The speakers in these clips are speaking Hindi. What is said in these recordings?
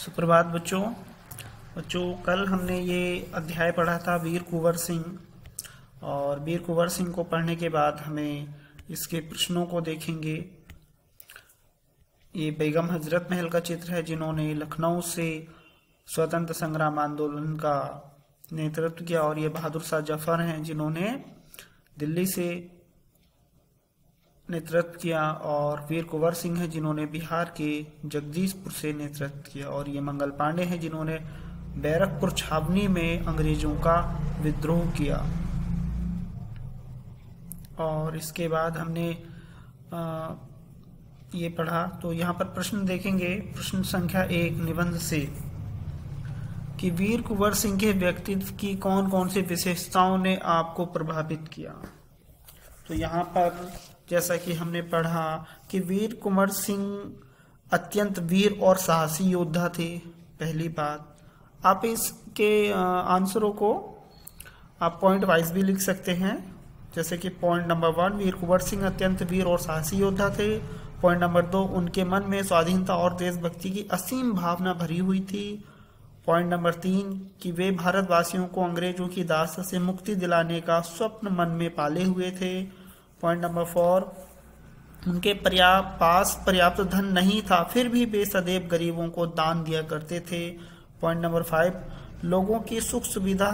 सुप्रभात बच्चों। कल हमने ये अध्याय पढ़ा था वीर कुंवर सिंह, और वीर कुंवर सिंह को पढ़ने के बाद हमें इसके प्रश्नों को देखेंगे। ये बेगम हजरत महल का चित्र है जिन्होंने लखनऊ से स्वतंत्र संग्राम आंदोलन का नेतृत्व किया, और ये बहादुर शाह जफर हैं जिन्होंने दिल्ली से नेतृत्व किया, और वीर कुंवर सिंह हैं जिन्होंने बिहार के जगदीशपुर से नेतृत्व किया, और ये मंगल पांडे हैं जिन्होंने बैरकपुर छावनी में अंग्रेजों का विद्रोह किया। और इसके बाद हमने ये पढ़ा, तो यहाँ पर प्रश्न देखेंगे। प्रश्न संख्या 1 निबंध से कि वीर कुंवर सिंह के व्यक्तित्व की कौन कौन सी विशेषताओं ने आपको प्रभावित किया। तो यहाँ पर जैसा कि हमने पढ़ा कि वीर कुंवर सिंह अत्यंत वीर और साहसी योद्धा थे। पहली बात, आप इसके आंसरों को आप पॉइंट वाइज भी लिख सकते हैं, जैसे कि पॉइंट नंबर 1 वीर कुंवर सिंह अत्यंत वीर और साहसी योद्धा थे। पॉइंट नंबर 2 उनके मन में स्वाधीनता और देशभक्ति की असीम भावना भरी हुई थी। पॉइंट नंबर 3 कि वे भारतवासियों को अंग्रेजों की दास्ता से मुक्ति दिलाने का स्वप्न मन में पाले हुए थे। पॉइंट नंबर 4 उनके पास पर्याप्त धन नहीं था, फिर भी वे सदैव गरीबों को दान दिया करते थे। पॉइंट नंबर 5 लोगों की सुख सुविधा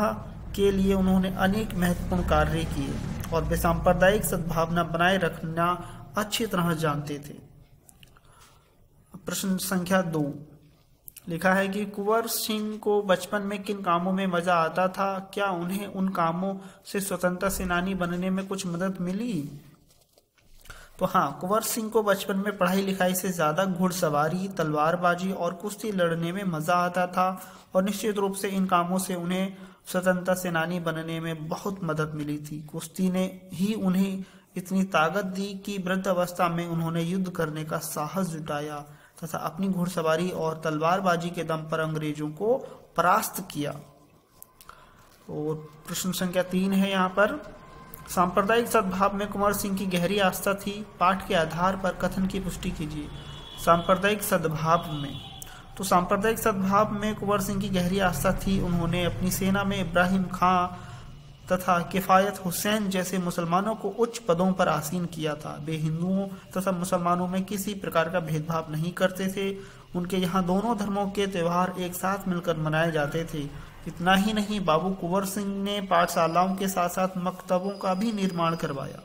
के लिए उन्होंने अनेक महत्वपूर्ण कार्य किए, और वे सांप्रदायिक सद्भावना बनाए रखना अच्छी तरह जानते थे। प्रश्न संख्या 2 लिखा है कि कुंवर सिंह को बचपन में किन कामों में मजा आता था, क्या उन्हें उन कामों से स्वतंत्रता सेनानी बनने में कुछ मदद मिली। तो हाँ, कुंवर सिंह को बचपन में पढ़ाई लिखाई से ज्यादा घुड़सवारी, तलवारबाजी और कुश्ती लड़ने में मजा आता था, और निश्चित रूप से इन कामों से उन्हें स्वतंत्रता सेनानी बनने में बहुत मदद मिली थी। कुश्ती ने ही उन्हें इतनी ताकत दी कि वृद्धावस्था में उन्होंने युद्ध करने का साहस जुटाया तथा अपनी घुड़सवारी और तलवारबाजी के दम पर अंग्रेजों को परास्त किया। और प्रश्न संख्या 3 है यहाँ पर, सांप्रदायिक सद्भाव में कुंवर सिंह की गहरी आस्था थी। पाठ के आधार पर कथन की पुष्टि कीजिए। सांप्रदायिक सद्भाव में, तो सांप्रदायिक सद्भाव में कुंवर सिंह की गहरी आस्था थी। उन्होंने अपनी सेना में इब्राहिम खां तथा किफायत हुसैन जैसे मुसलमानों को उच्च पदों पर आसीन किया था। वे हिंदुओं तथा मुसलमानों में किसी प्रकार का भेदभाव नहीं करते थे। उनके यहाँ दोनों धर्मों के त्यौहार एक साथ मिलकर मनाए जाते थे। इतना ही नहीं, बाबू कुंवर सिंह ने पाठशालाओं के साथ साथ मकतबों का भी निर्माण करवाया।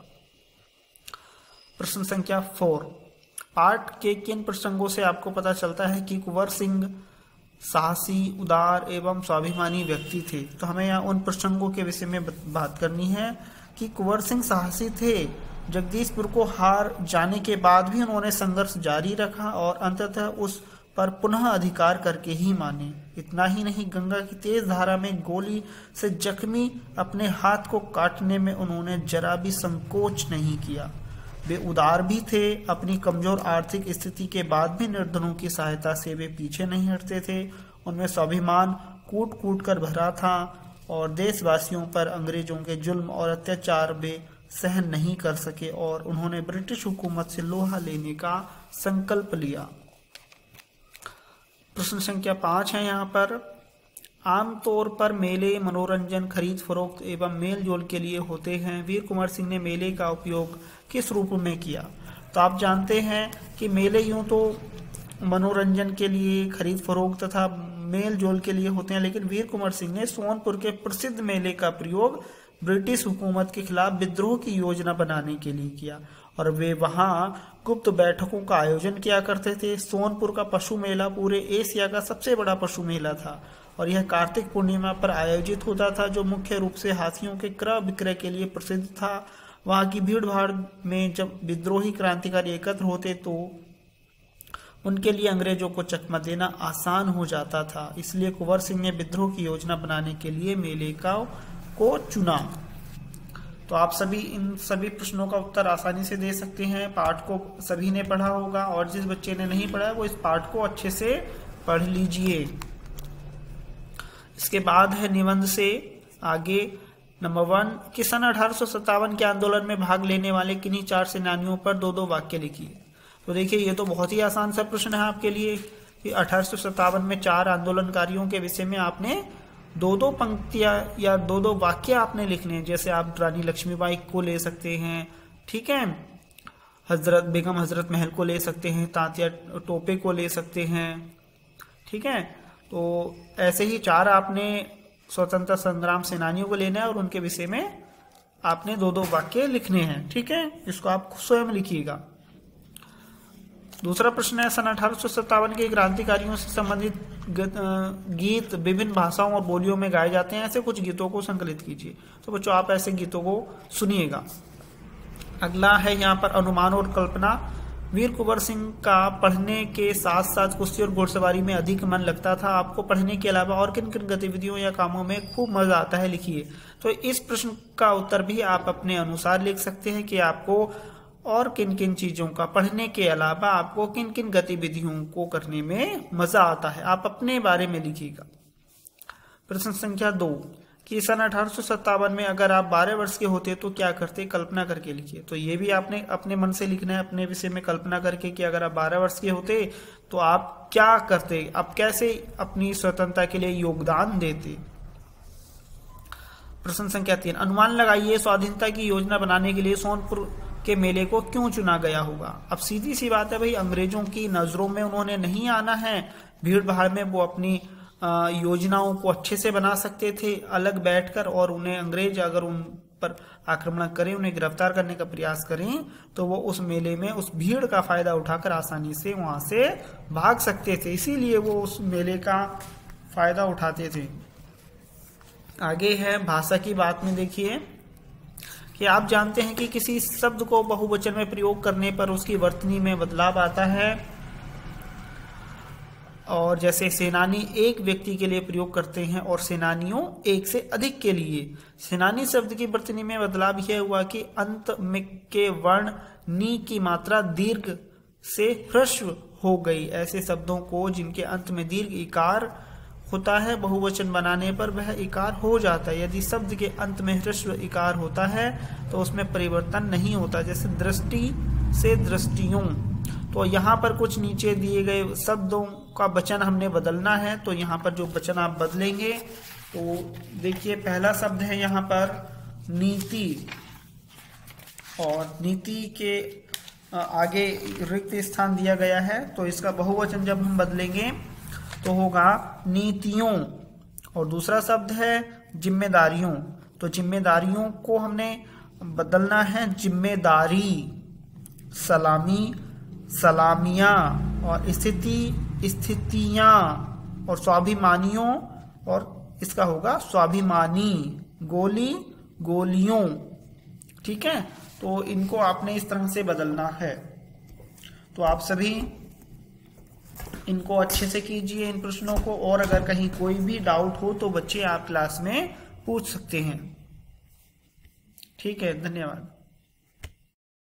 प्रश्न संख्या 4 पाठ के किन प्रसंगों से आपको पता चलता है कि कुंवर सिंह साहसी, उदार एवं स्वाभिमानी व्यक्ति थे। तो हमें यहाँ उन प्रसंगों के विषय में बात करनी है कि कुंवर सिंह साहसी थे। जगदीशपुर को हार जाने के बाद भी उन्होंने संघर्ष जारी रखा और अंततः उस पर पुनः अधिकार करके ही माने। इतना ही नहीं, गंगा की तेज धारा में गोली से जख्मी अपने हाथ को काटने में उन्होंने जरा भी संकोच नहीं किया। वे उदार भी थे। अपनी कमजोर आर्थिक स्थिति के बाद भी निर्धनों की सहायता से वे पीछे नहीं हटते थे। उनमें स्वाभिमान कूट कूट कर भरा था, और देशवासियों पर अंग्रेजों के जुल्म और अत्याचार वे सहन नहीं कर सके, और उन्होंने ब्रिटिश हुकूमत से लोहा लेने का संकल्प लिया। प्रश्न संख्या 5 है यहाँ पर, आमतौर पर मेले मनोरंजन, खरीद फरोख्त एवं मेल जोल के लिए होते हैं। वीर कुंवर सिंह ने मेले का उपयोग किस रूप में किया। तो आप जानते हैं कि मेले यूं तो मनोरंजन के लिए, खरीद फरोख्त तथा मेल जोल के लिए होते हैं, लेकिन वीर कुंवर सिंह ने सोनपुर के प्रसिद्ध मेले का प्रयोग ब्रिटिश हुकूमत के खिलाफ विद्रोह की योजना बनाने के लिए किया, और वे वहां गुप्त बैठकों का आयोजन किया करते थे। सोनपुर का पशु मेला पूरे एशिया का सबसे बड़ा पशु मेला था, और यह कार्तिक पूर्णिमा पर आयोजित होता था, जो मुख्य रूप से हाथियों के क्रय विक्रय के लिए प्रसिद्ध था। वहां की भीड़ भाड़ में जब विद्रोही क्रांतिकारी एकत्र होते तो उनके लिए अंग्रेजों को चकमा देना आसान हो जाता था। इसलिए कुंवर सिंह ने विद्रोह की योजना बनाने के लिए मेले को चुना। तो आप सभी इन सभी प्रश्नों का उत्तर आसानी से दे सकते हैं। पाठ को सभी ने पढ़ा होगा, और जिस बच्चे ने नहीं पढ़ा है वो इस पाठ को अच्छे से पढ़ लीजिए। इसके बाद है निबंध से आगे नंबर 1 कि सन 1857 के आंदोलन में भाग लेने वाले किन्हीं 4 सेनानियों पर 2-2 वाक्य लिखिए। तो देखिए, ये तो बहुत ही आसान सा प्रश्न है आपके लिए कि 1857 में 4 आंदोलनकारियों के विषय में आपने 2-2 पंक्तियां या 2-2 वाक्य आपने लिखने हैं। जैसे आप रानी लक्ष्मीबाई को ले सकते हैं, ठीक है, हजरत बेगम हजरत महल को ले सकते हैं, तांतिया टोपे को ले सकते हैं, ठीक है। तो ऐसे ही 4 आपने स्वतंत्रता संग्राम सेनानियों को लेना है और उनके विषय में आपने 2-2 वाक्य लिखने हैं, ठीक है। इसको आप स्वयं लिखिएगा। दूसरा प्रश्न है, सन 1857 के क्रांतिकारियों से संबंधित गीत विभिन्न भाषाओं और बोलियों में गाए जाते हैं, ऐसे कुछ गीतों को संकलित कीजिए। तो बच्चों आप ऐसे गीतों को सुनिएगा। अगला है यहाँ पर अनुमान और कल्पना। वीर कुंवर सिंह का पढ़ने के साथ साथ कुश्ती और घुड़सवारी में अधिक मन लगता था। आपको पढ़ने के अलावा और किन किन गतिविधियों या कामों में खूब मजा आता है, लिखिए। तो इस प्रश्न का उत्तर भी आप अपने अनुसार लिख सकते हैं कि आपको और किन किन चीजों का, पढ़ने के अलावा आपको किन किन गतिविधियों को करने में मजा आता है, आप अपने बारे में लिखिएगा। प्रश्न संख्या 2 कि सन 1857 में अगर आप 12 वर्ष के होते तो क्या करते, कल्पना करके लिखिए। तो ये भी आपने अपने मन से लिखना है, अपने विषय में कल्पना करके कि अगर आप 12 वर्ष के होते तो आप क्या करते, आप कैसे अपनी स्वतंत्रता के लिए योगदान देते। प्रश्न संख्या 3 अनुमान लगाइए स्वाधीनता की योजना बनाने के लिए सोनपुर के मेले को क्यों चुना गया होगा। अब सीधी सी बात है भाई, अंग्रेजों की नजरों में उन्होंने नहीं आना है, भीड़ भाड़ में वो अपनी योजनाओं को अच्छे से बना सकते थे अलग बैठकर, और उन्हें अंग्रेज अगर उन पर आक्रमण करें, उन्हें गिरफ्तार करने का प्रयास करें तो वो उस मेले में उस भीड़ का फायदा उठाकर आसानी से वहां से भाग सकते थे, इसीलिए वो उस मेले का फायदा उठाते थे। आगे है भाषा की बात में, देखिए कि आप जानते हैं कि किसी शब्द को बहुवचन में प्रयोग करने पर उसकी वर्तनी में बदलाव आता है, और जैसे सेनानी एक व्यक्ति के लिए प्रयोग करते हैं और सेनानियों एक से अधिक के लिए। सेनानी शब्द की वर्तनी में बदलाव यह हुआ कि अंत में के वर्ण नी की मात्रा दीर्घ से ह्रस्व हो गई। ऐसे शब्दों को जिनके अंत में दीर्घ इकार होता है, बहुवचन बनाने पर वह इकार हो जाता है। यदि शब्द के अंत में ह्रस्व इकार होता है तो उसमें परिवर्तन नहीं होता। जैसे दृष्टि से दृष्टियों। तो यहाँ पर कुछ नीचे दिए गए शब्दों का वचन हमने बदलना है, तो यहाँ पर जो वचन आप बदलेंगे तो देखिए पहला शब्द है यहाँ पर नीति, और नीति के आगे रिक्त स्थान दिया गया है, तो इसका बहुवचन जब हम बदलेंगे तो होगा नीतियों। और दूसरा शब्द है जिम्मेदारियों, तो जिम्मेदारियों को हमने बदलना है जिम्मेदारी, सलामी सलामियां, और स्थिति स्थितियां, और स्वाभिमानियों, और इसका होगा स्वाभिमानी, गोली गोलियों, ठीक है। तो इनको आपने इस तरह से बदलना है। तो आप सभी इनको अच्छे से कीजिए इन प्रश्नों को, और अगर कहीं कोई भी डाउट हो तो बच्चे आप क्लास में पूछ सकते हैं, ठीक है। धन्यवाद।